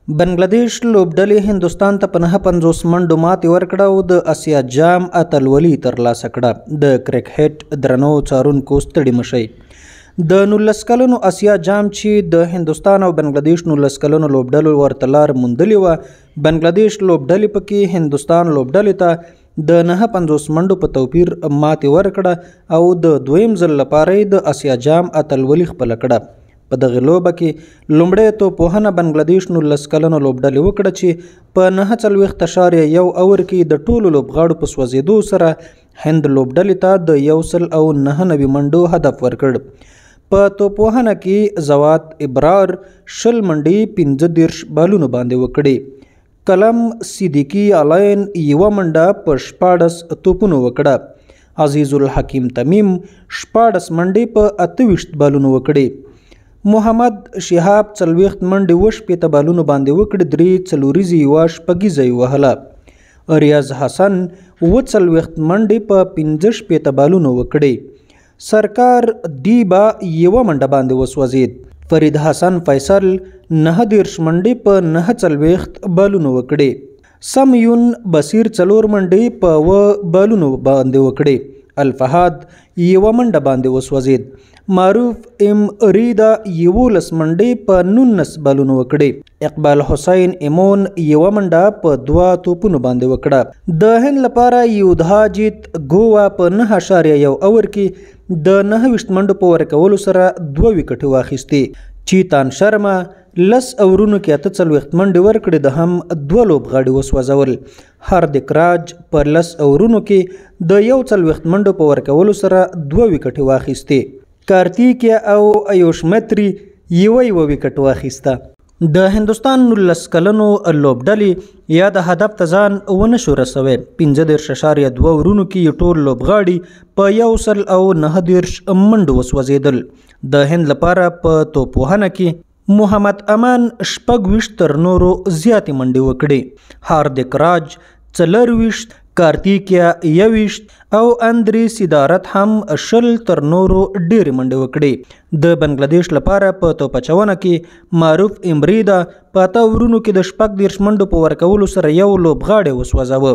بنگلاديش لوبډلې هندوستان ته په 950 منډو ماتې ورکړه او د اسیا جام اتلولي ترلاسه کړه. د کرکټ درنو څارونکو ستړي مشئ. د 19 کلنو اسیا جام چې د هندوستان او بنگلاديش 19 کلنو لوبډلو ورته لار موندلې وه، بنگلاديش لوبډلې پکې هندوستان لوبډلې ته د 950 منډو په توپیر ماتې ورکړه او د دویم ځل لپاره د اسیا جام اتلولي خپله کړه. په دغه لوبه کې لومړی توپوهنه بنگلاديش 19 کلنو لوبډلې وکړه چې په 49.1 اوور کې د ټولو لوبغاړو په سوځېدو سره هند لوبډلې ته د 199 منډو هدف ورکړ. په توپوهنه کې زوات ابرار 20 منډې 15 بالونو باندې وکړې. کلم صدیقي علین 1 منډه په 14 توپونو وکړه. عزیز الحکیم تمیم 14 منډې په 28 بالونو وکړې. محمد شهاب 40 منډې 18 بالونو باندې وکړې، 3 څلوریزې یوه شپږیزه یې وهله. ریاض حسن 40 منډې په 15 بالونو وکړې. سرکار دیبا 1 منډه باندې وسوځید. فرید حسن فیصل 19 منډې په 49 بالونو وکړې. سمیون بصیر 4 منډې په 1 بالونو باندې وکړې. الفهاد 1 منډه باندې وسوځید. معروف ام ریدا 11 منډې په 19 بالونو وکړې. اقبال حسین ایمون 1 منډه په 2 توپونو باندې وکړه. د هند لپاره یودهاجیت ګووا په 9.1 اوور کې د 29 منډو په ورکولو سره 2 وکټې واخیستې. چیتان شرما 10 اورونو کې 48 منډې ورکړې، د هم 2 لوبغاړي وسوځول. هاردیک راج په 10 اورونو کې د 41 منډو په ورکولو سره 2 وکټې واخیستې. کارتیکیا او ایوش متری 1 وکټ واخیسته. د هندوستان 19 کلنو لوبډلې یا د هدف ته ځان ونه شو رسوي. 15.2 اورونو کې ټول لوبغاړي په 109 منډو وسوځېدل. د هند لپاره په توپوهنه کې محمد امان 26 تر نورو زیاتې منډې وکړې. هاردیک راج 24، کارتیکیا 21 او اندری سیدارت هم 20 تر نورو ډېرې منډې وکړې. د بنگلاديش لپاره په توپچونه کې معروف امریدا په 8 اورونو کې د 14 منډو په ورکولو سره 1 لوبغاړی وسوځاوه.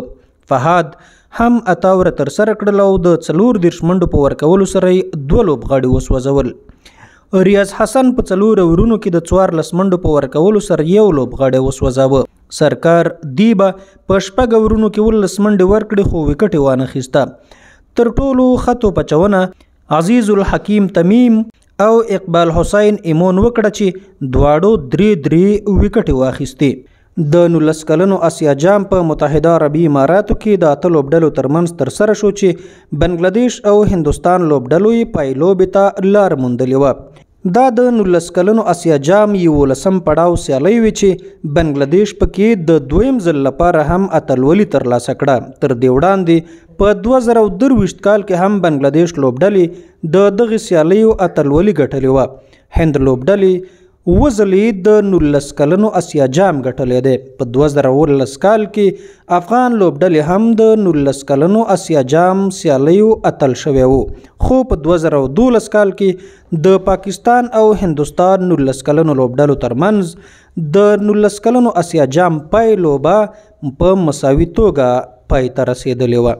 فهاد هم 8 اوره ترسره کړل او د 14 منډو په ورکولو سره 2 لوبغاړي وسوځول. ریاض حسن په 4 اورونو کې د 14 منډو په ورکولو سره 1 لوبغاړی وسوځاوه. سرکار دیبا په 6 اورونو کې 19 منډې ورکړې خو وکټې وانه خیسته. تر ټولو ښه توپچونه عزیز الحکیم تمیم او اقبال حسین ایمون وکړه چې دواړو 3 وکټې واخیستې. د 19 کلنو اسیا جام په متحده عربي اماراتو کې د 8 لوبډلو ترمنځ ترسره شو چې بنگلاديش او هندوستان لوبډلو یې پای لوبې ته لار موندلې وه. دا د 19 کلنو اسیا جام 11 پړاو سیالۍ وي چې بنگلاديش پکې د دویم ځل لپاره هم اتلولي ترلاسه کړه. تر دې وړاندې په 2023 کال کې هم بنگلاديش لوبډلې د دغه سیالیو اتلولي ګټلې وه. هند لوبډلې وزلې د 19 کلنو اسیا جام ګټلې ده. په 2019 کال کې افغان لوبډلې هم د 19 کلنو اسیا جام سیالیو اتل شوی وو، خو په 2012 کال کې د پاکستان او هندوستان 19 کلنو لوبډلو ترمنځ د 19 کلنو اسیا جام پای لوبه په مساوي توګه پای ته رسیدلې وه.